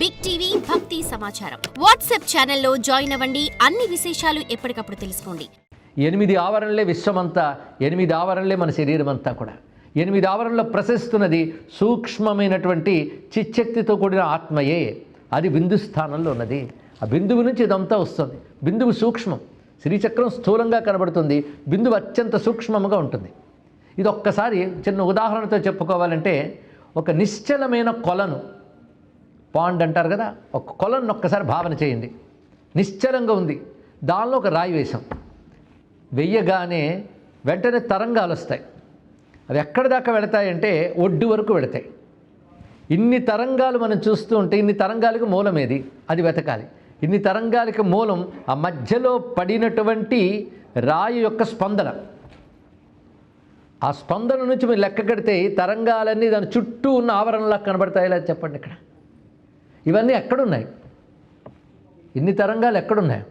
Big TV భక్తి సమాచారం WhatsApp ఛానల్లో జాయిన్ అవ్వండి. అన్ని విశేషాలు ఎప్పటికప్పుడు తెలుసుకోండి. 8 ఆవరణలే విశ్వమంతా, 8 ఆవరణలే మన శరీరం అంతా కూడా. 8 ఆవరణలో ప్రశస్తున్నది సూక్ష్మమైనటువంటి చిచ్చక్తితో కూడిన ఆత్మయే. అది బిందు స్థానంలో ఉన్నది. ఆ బిందువు నుంచి ఇదంతా వస్తుంది. బిందువు సూక్ష్మం. శ్రీచక్రం స్థూలంగా కనబడుతుంది, బిందువు అత్యంత సూక్ష్మంగా ఉంటుంది. ఇది ఒక్కసారి చిన్న ఉదాహరణతో చెప్పుకోవాలంటే, ఒక నిశ్చలమైన కొలను, పాండ్ అంటారు కదా, ఒక కొలను ఒక్కసారి భావన చేయండి. నిశ్చలంగా ఉంది, దానిలో ఒక రాయి వేసాం. వెయ్యగానే వెంటనే తరంగాలు వస్తాయి. అవి ఎక్కడి దాకా వెళతాయంటే ఒడ్డు వరకు వెళతాయి. ఇన్ని తరంగాలు మనం చూస్తూ ఉంటే, ఇన్ని తరంగాలకు మూలం ఏది, అది వెతకాలి. ఇన్ని తరంగాలకి మూలం ఆ మధ్యలో పడినటువంటి రాయి యొక్క స్పందన. ఆ స్పందన నుంచి మీరు లెక్క కడితే ఈ తరంగాలన్నీ దాని చుట్టూ ఉన్న ఆవరణలా కనబడతాయి. ఇలా చెప్పండి, ఇక్కడ ఇవన్నీ ఎక్కడున్నాయి? ఇన్ని తరంగాలు ఎక్కడున్నాయి?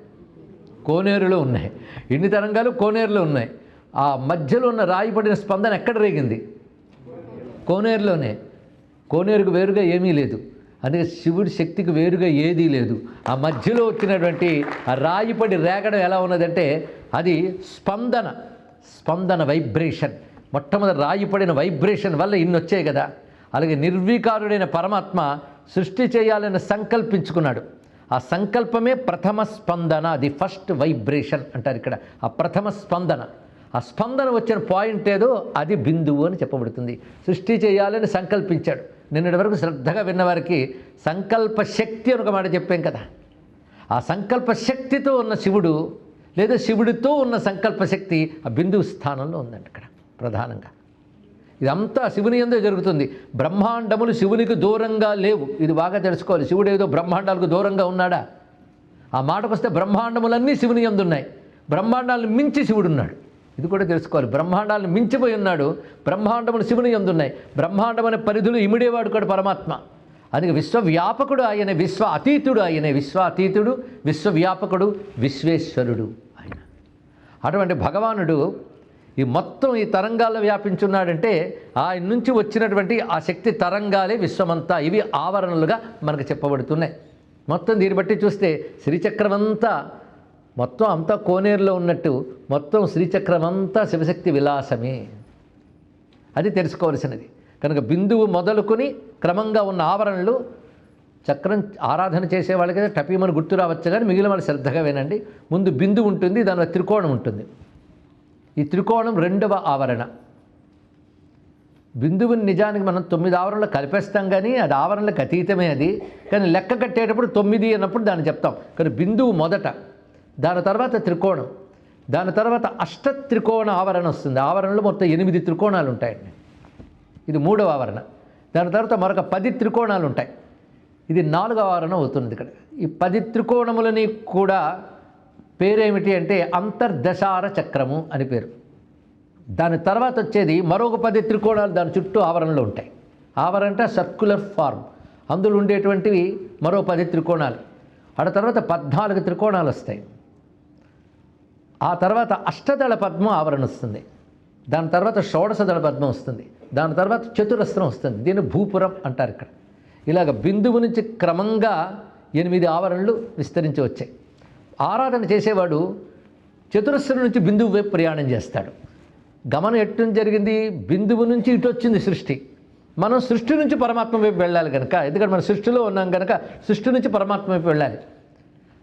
కోనేరులో ఉన్నాయి. ఇన్ని తరంగాలు కోనేరులో ఉన్నాయి. ఆ మధ్యలో ఉన్న రాయి పడిన స్పందన ఎక్కడ రేగింది? కోనేరులోనే. కోనేరుకు వేరుగా ఏమీ లేదు. అందుకే శివుడి శక్తికి వేరుగా ఏదీ లేదు. ఆ మధ్యలో వచ్చినటువంటి ఆ రాయి పడి రేగడం ఎలా ఉన్నదంటే, అది స్పందన వైబ్రేషన్. మొట్టమొదటి రాయి పడిన వైబ్రేషన్ వల్ల ఇన్ని వచ్చాయి కదా. అలాగే నిర్వికారుడైన పరమాత్మ సృష్టి చేయాలని సంకల్పించుకున్నాడు. ఆ సంకల్పమే ప్రథమ స్పందన, ది ఫస్ట్ వైబ్రేషన్ అంటారు ఇక్కడ. ఆ ప్రథమ స్పందన, ఆ స్పందన వచ్చిన పాయింట్ ఏదో అది బిందువు అని చెప్పబడుతుంది. సృష్టి చేయాలని సంకల్పించాడు. నిన్నటి వరకు శ్రద్ధగా విన్నవారికి సంకల్ప శక్తి అని ఒక మాట చెప్పాం కదా. ఆ సంకల్ప శక్తితో ఉన్న శివుడు, లేదా శివుడితో ఉన్న సంకల్ప శక్తి ఆ బిందువు స్థానంలో ఉందండి ఇక్కడ ప్రధానంగా. ఇదంతా శివుని యందే జరుగుతుంది. బ్రహ్మాండములు శివునికి దూరంగా లేవు. ఇది బాగా తెలుసుకోవాలి. శివుడు ఏదో బ్రహ్మాండాలకు దూరంగా ఉన్నాడా? ఆ మాటకు వస్తే బ్రహ్మాండములన్నీ శివుని యందు ఉన్నాయి. బ్రహ్మాండాలను మించి శివుడు ఉన్నాడు. ఇది కూడా తెలుసుకోవాలి. బ్రహ్మాండాలను మించిపోయి ఉన్నాడు. బ్రహ్మాండములు శివుని యందు ఉన్నాయి. బ్రహ్మాండం అనే పరిధులు ఇమిడేవాడు కూడా పరమాత్మ. అందుకే విశ్వవ్యాపకుడు ఆయనే, విశ్వ అతీతుడు ఆయనే. విశ్వాతీతుడు, విశ్వవ్యాపకుడు, విశ్వేశ్వరుడు ఆయన. అటువంటి భగవానుడు ఈ మొత్తం ఈ తరంగాల్లో వ్యాపించున్నాడంటే, ఆయన నుంచి వచ్చినటువంటి ఆ శక్తి తరంగాలే విశ్వమంతా. ఇవి ఆవరణలుగా మనకు చెప్పబడుతున్నాయి. మొత్తం దీన్ని బట్టి చూస్తే శ్రీచక్రం అంతా మొత్తం అంతా కోనేరులో ఉన్నట్టు మొత్తం శ్రీచక్రం అంతా శివశక్తి విలాసమే. అది తెలుసుకోవాల్సినది. కనుక బిందువు మొదలుకొని క్రమంగా ఉన్న ఆవరణలు, చక్రం ఆరాధన చేసే వాళ్ళకి టపీమని గుర్తు రావచ్చు, కానీ మిగిలిన వాళ్ళు శ్రద్ధగా వినండి. ముందు బిందువు ఉంటుంది, దానిలో త్రికోణం ఉంటుంది. ఈ త్రికోణం 2వ ఆవరణ. బిందువుని నిజానికి మనం 9 ఆవరణలు కలిపేస్తాం, కానీ అది ఆవరణలకు అతీతమే అది. కానీ లెక్క కట్టేటప్పుడు 9 అన్నప్పుడు దాన్ని చెప్తాం. కానీ బిందువు మొదట, దాని తర్వాత త్రికోణం, దాని తర్వాత అష్టత్రికోణ ఆవరణ వస్తుంది. ఆవరణలో మొత్తం 8 త్రికోణాలు ఉంటాయండి. ఇది 3వ ఆవరణ. దాని తర్వాత మరొక 10 త్రికోణాలు ఉంటాయి. ఇది 4వ ఆవరణ అవుతుంది. ఇక్కడ ఈ 10 త్రికోణములని కూడా పేరేమిటి అంటే అంతర్దశార చక్రము అని పేరు. దాని తర్వాత వచ్చేది మరొక 10 త్రికోణాలు దాని చుట్టూ ఆవరణలో ఉంటాయి. ఆవరణ అంటే సర్క్యులర్ ఫార్మ్. అందులో ఉండేటువంటివి మరో 10 త్రికోణాలు. ఆ తర్వాత 14 త్రికోణాలు వస్తాయి. ఆ తర్వాత అష్టదళ పద్మం ఆవరణ వస్తుంది. దాని తర్వాత షోడశదళ పద్మం వస్తుంది. దాని తర్వాత చతురస్రం వస్తుంది. దీన్ని భూపురం అంటారు ఇక్కడ. ఇలాగ బిందువు నుంచి క్రమంగా 8 ఆవరణలు విస్తరించి వచ్చాయి. ఆరాధన చేసేవాడు చతురస్రం నుంచి బిందువు వైపు ప్రయాణం చేస్తాడు. గమనం ఎట్టు జరిగింది? బిందువు నుంచి ఇటు వచ్చింది సృష్టి. మనం సృష్టి నుంచి పరమాత్మ వైపు వెళ్ళాలి కనుక, ఎందుకంటే మనం సృష్టిలో ఉన్నాం కనుక సృష్టి నుంచి పరమాత్మ వైపు వెళ్ళాలి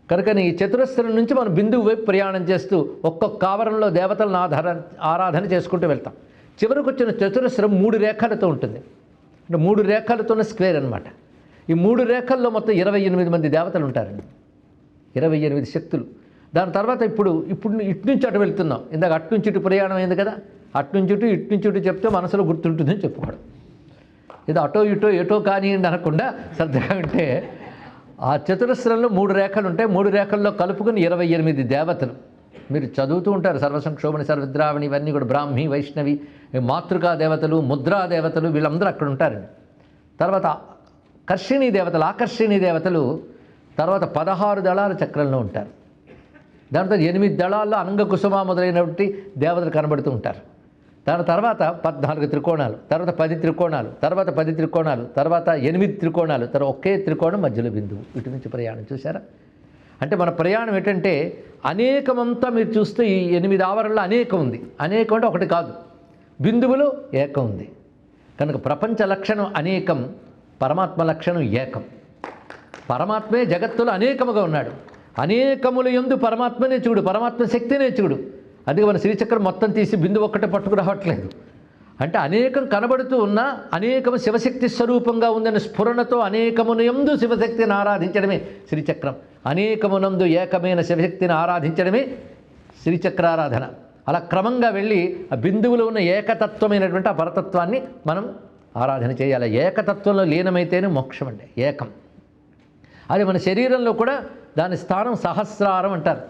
కనుక ఈ చతురస్రం నుంచి మనం బిందువు వైపు ప్రయాణం చేస్తూ ఒక్కొక్క ఆవరణలో దేవతలను ఆరాధన చేసుకుంటూ వెళ్తాం. చివరికి వచ్చిన చతురస్రం 3 రేఖలతో ఉంటుంది. అంటే 3 రేఖలతోనే స్క్వేర్ అనమాట. ఈ 3 రేఖల్లో మొత్తం 28 మంది దేవతలు ఉంటారండి. 28 శక్తులు. దాని తర్వాత ఇప్పుడు ఇటు నుంచి అటు వెళ్తున్నాం. ఇందాక అటు నుంచి ఇటు ప్రయాణం అయింది కదా. అటు నుంచి ఇటు చెప్తే మనసులో గుర్తుంటుందని చెప్పుకోవడం. ఇది అటో ఇటో ఎటో కానివ్వండి అనకుండా శ్రద్ధగా ఉంటే, ఆ చతురస్రంలో 3 రేఖలు ఉంటాయి. 3 రేఖల్లో కలుపుకుని 28 దేవతలు. మీరు చదువుతూ ఉంటారు. సర్వసంక్షోభణి, సర్వద్రావణి, ఇవన్నీ కూడా బ్రాహ్మి, వైష్ణవి, మాతృకా దేవతలు, ముద్రా దేవతలు, వీళ్ళందరూ అక్కడ ఉంటారండి. తర్వాత కర్షిణీ దేవతలు, ఆకర్షిణీ దేవతలు తర్వాత 16 దళాల చక్రంలో ఉంటారు. దాంతో 8 దళాల్లో అంగకుసుమ మొదలైనటువంటి దేవతలు కనబడుతూ ఉంటారు. దాని తర్వాత 14 త్రికోణాలు, తర్వాత 10 త్రికోణాలు, తర్వాత 10 త్రికోణాలు, తర్వాత 8 త్రికోణాలు, తర్వాత ఒకే త్రికోణం మధ్యలో బిందువు. ఇటు నుంచి ప్రయాణం చూసారా? అంటే మన ప్రయాణం ఏంటంటే అనేకమంతా మీరు చూస్తే ఈ 8 ఆవరణలో అనేకం ఉంది. అనేకం అంటే ఒకటి కాదు, బిందువులో ఏకం ఉంది. కనుక ప్రపంచ లక్షణం అనేకం, పరమాత్మ లక్షణం ఏకం. పరమాత్మే జగత్తులో అనేకముగా ఉన్నాడు. అనేకముల యందు పరమాత్మనే చూడు, పరమాత్మ శక్తినే చూడు. అందుకే మన శ్రీచక్రం మొత్తం తీసి బిందువు ఒక్కటే పట్టుకురావట్లేదు. అంటే అనేకం కనబడుతూ ఉన్నా అనేకము శివశక్తి స్వరూపంగా ఉందనే స్ఫురణతో అనేకమునందు శివశక్తిని ఆరాధించడమే శ్రీచక్రం. అనేకమునందు ఏకమైన శివశక్తిని ఆరాధించడమే శ్రీచక్రారాధన. అలా క్రమంగా వెళ్ళి ఆ బిందువులో ఉన్న ఏకతత్వమైనటువంటి ఆ పరతత్వాన్ని మనం ఆరాధన చేయాలి. ఏకతత్వంలో లీనమైతేనే మోక్షం అండి, ఏకం. అది మన శరీరంలో కూడా దాని స్థానం సహస్రారం అంటారు.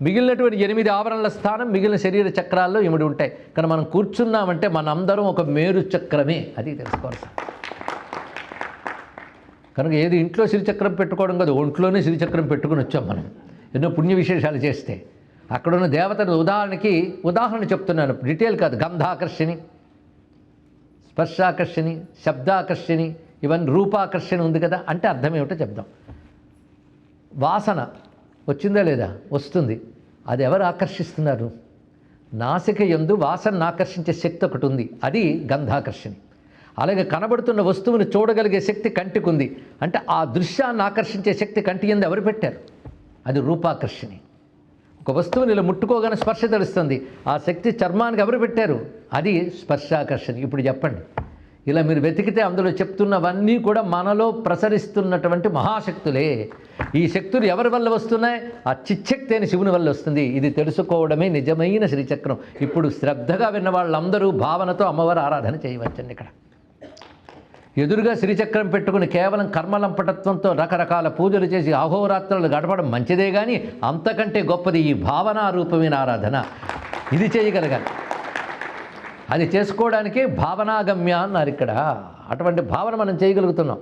మిగిలినటువంటి 8 ఆవరణల స్థానం మిగిలిన శరీర చక్రాల్లో ఇమిడి ఉంటాయి. కానీ మనం కూర్చున్నామంటే మనందరం ఒక మేరు చక్రమే, అది తెలుసుకోవాలి. కనుక ఏది ఇంట్లో శ్రీచక్రం పెట్టుకోవడం కాదు, ఒంట్లోనే శ్రీచక్రం పెట్టుకుని వచ్చాం మనం ఎన్నో పుణ్య విశేషాలు చేస్తే. అక్కడున్న దేవతల ఉదాహరణ చెప్తున్నాను, డీటెయిల్ కాదు. గంధాకర్షిణి, స్పర్శాకర్షిణి, శబ్దాకర్షిణి, ఇవన్నీ రూపాకర్షణ ఉంది కదా. అంటే అర్థం ఏమిటో చెప్దాం. వాసన వచ్చిందా లేదా? వస్తుంది. అది ఎవరు ఆకర్షిస్తున్నారు? నాసిక యందు వాసనను ఆకర్షించే శక్తి ఒకటి ఉంది, అది గంధాకర్షిణి. అలాగే కనబడుతున్న వస్తువుని చూడగలిగే శక్తి కంటికి ఉంది. అంటే ఆ దృశ్యాన్ని ఆకర్షించే శక్తి కంటి యందు ఎవరు పెట్టారు? అది రూపాకర్షిణి. ఒక వస్తువుని ఇలా ముట్టుకోగానే స్పర్శ తెలుస్తుంది, ఆ శక్తి చర్మానికి ఎవరు పెట్టారు? అది స్పర్శాకర్షణ. ఇప్పుడు చెప్పండి, ఇలా మీరు వెతికితే అందులో చెప్తున్నవన్నీ కూడా మనలో ప్రసరిస్తున్నటువంటి మహాశక్తులే. ఈ శక్తులు ఎవరి వల్ల వస్తున్నాయి? ఆ చిచ్చక్తి అయిన శివుని వల్ల వస్తుంది. ఇది తెలుసుకోవడమే నిజమైన శ్రీచక్రం. ఇప్పుడు శ్రద్ధగా విన్న వాళ్ళందరూ భావనతో అమ్మవారి ఆరాధన చేయవచ్చండి. ఇక్కడ ఎదురుగా శ్రీచక్రం పెట్టుకుని కేవలం కర్మలంపటత్వంతో రకరకాల పూజలు చేసి అహోరాత్రులు గడపడం మంచిదే, కానీ అంతకంటే గొప్పది ఈ భావనారూపమైన ఆరాధన. ఇది చేయగలగాలి. అది చేసుకోవడానికి భావనాగమ్య అన్నారు ఇక్కడ. అటువంటి భావన మనం చేయగలుగుతున్నాం.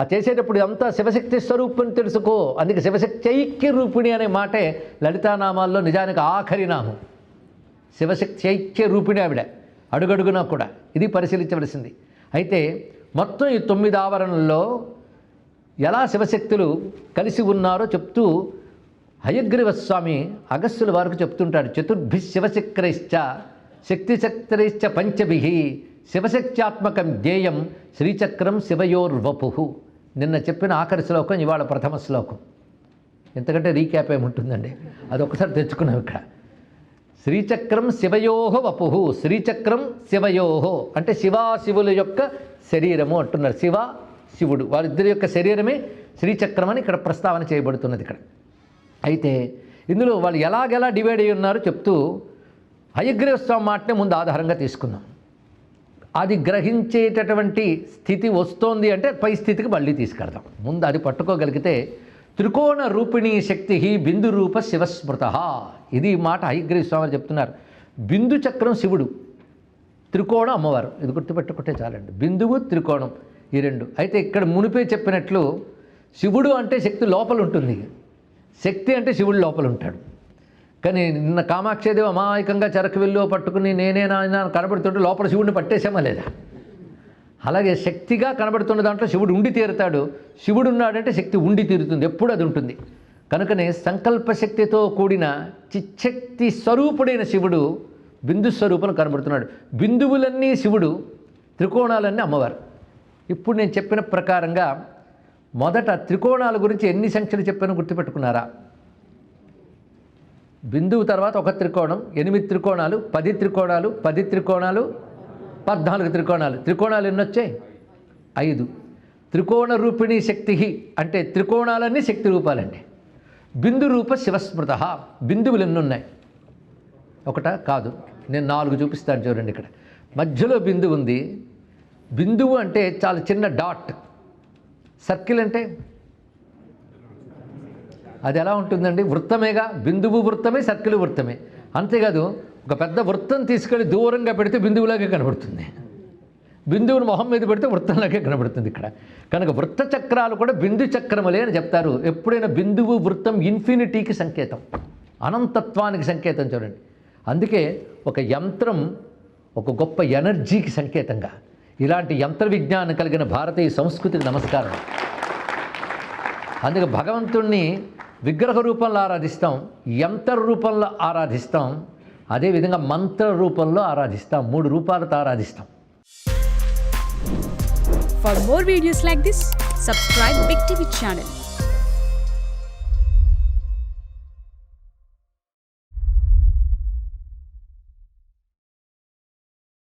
ఆ చేసేటప్పుడు అంతా శివశక్తి స్వరూపం తెలుసుకో. అందుకే శివశక్తి ఐక్య రూపిణి అనే మాటే లలితానామాల్లో నిజానికి ఆఖరి నామం. శివశక్తి ఐక్య రూపిణి ఆవిడ అడుగడుగునా కూడా. ఇది పరిశీలించవలసింది. అయితే మొత్తం ఈ 9 ఆవరణల్లో ఎలా శివశక్తులు కలిసి ఉన్నారో చెప్తూ హయగ్రీవ స్వామి అగస్త్యుల వారికి చెప్తుంటాడు. చతుర్భి శివచక్రైశ్చ శక్తిచక్రైశ్చ పంచభిః శివశక్త్యాత్మకం ధ్యేయం శ్రీచక్రం శివయోర్వపు. నిన్న చెప్పిన ఆఖరి శ్లోకం ఇవాళ ప్రథమ శ్లోకం. ఎంతకంటే రీక్యాప్ ఏముంటుందండి, అది ఒకసారి తెచ్చుకున్నాం ఇక్కడ. శ్రీచక్రం శివయోహ వపుః. శ్రీచక్రం శివయోహ అంటే శివాశివుల యొక్క శరీరము అంటున్నారు. శివ శివుడు వారిద్దరి యొక్క శరీరమే శ్రీచక్రం అని ఇక్కడ ప్రస్తావన చేయబడుతున్నది ఇక్కడ. అయితే ఇందులో వాళ్ళు ఎలాగెలా డివైడ్ అయ్యి ఉన్నారో చెప్తూ హయగ్రీవ స్వామి మాటనే ముందు ఆధారంగా తీసుకుందాం. అది గ్రహించేటటువంటి స్థితి వస్తోంది అంటే పై స్థితికి మళ్ళీ తీసుకెళ్దాం. ముందు అది పట్టుకోగలిగితే త్రికోణ రూపిణీ శక్తి బిందు రూప శివస్మృత. ఇది మాట హయగ్రీవ స్వామి చెప్తున్నారు. బిందు చక్రం శివుడు, త్రికోణం అమ్మవారు. ఇది గుర్తుపెట్టుకుంటే చాలండి. బిందువు త్రికోణం ఈ రెండు. అయితే ఇక్కడ మునిపే చెప్పినట్లు శివుడు అంటే శక్తి లోపల ఉంటుంది, శక్తి అంటే శివుడు లోపల ఉంటాడు. కానీ నిన్న కామాక్షదేవి అమాయకంగా చెరకు వెళ్ళు పట్టుకుని నేనే నాయన కనబడుతుంటే లోపల శివుడిని పట్టేసామా లేదా? అలాగే శక్తిగా కనబడుతున్న దాంట్లో శివుడు ఉండి తీరుతాడు. శివుడు ఉన్నాడంటే శక్తి ఉండి తీరుతుంది, ఎప్పుడు అది ఉంటుంది. కనుకనే సంకల్ప శక్తితో కూడిన చిచ్చక్తి స్వరూపుడైన శివుడు బిందు స్వరూపం కనబడుతున్నాడు. బిందువులన్నీ శివుడు, త్రికోణాలన్నీ అమ్మవారు. ఇప్పుడు నేను చెప్పిన ప్రకారంగా మొదట త్రికోణాల గురించి ఎన్ని సంఖ్యలు చెప్పానో గుర్తుపెట్టుకున్నారా? బిందువు తర్వాత ఒక త్రికోణం, 8 త్రికోణాలు, 10 త్రికోణాలు, 10 త్రికోణాలు, 14 త్రికోణాలు. త్రికోణాలు ఎన్ని వచ్చాయి? 5. త్రికోణ రూపిణీ శక్తి అంటే త్రికోణాలన్నీ శక్తి రూపాలండి. బిందు రూప శివస్మృత. బిందువులు ఎన్ని ఉన్నాయి? ఒకటా? కాదు, నేను 4 చూపిస్తాను చూడండి. ఇక్కడ మధ్యలో బిందువు ఉంది. బిందువు అంటే చాలా చిన్న డాట్. సర్కిల్ అంటే అది ఎలా ఉంటుందండి? వృత్తమేగా. బిందువు వృత్తమే, సర్కిల్ వృత్తమే. అంతేకాదు ఒక పెద్ద వృత్తం తీసుకెళ్ళి దూరంగా పెడితే బిందువులాగే కనబడుతుంది. బిందువును మొహం మీద పెడితే వృత్తంలాగే కనబడుతుంది ఇక్కడ. కనుక వృత్త చక్రాలు కూడా బిందు చక్రములే అని చెప్తారు. ఎప్పుడైనా బిందువు వృత్తం ఇన్ఫినిటీకి సంకేతం, అనంతత్వానికి సంకేతం. చూడండి, అందుకే ఒక యంత్రం ఒక గొప్ప ఎనర్జీకి సంకేతంగా. ఇలాంటి యంత్ర విజ్ఞానం కలిగిన భారతీయ సంస్కృతికి నమస్కారం. అందుకే భగవంతుణ్ణి విగ్రహ రూపంలో ఆరాధిస్తాం, యంత్ర రూపంలో ఆరాధిస్తాం, అదేవిధంగా మంత్ర రూపంలో ఆరాధిస్తాం. 3 రూపాలతో ఆరాధిస్తాం. For more videos like this, subscribe Big TV channel.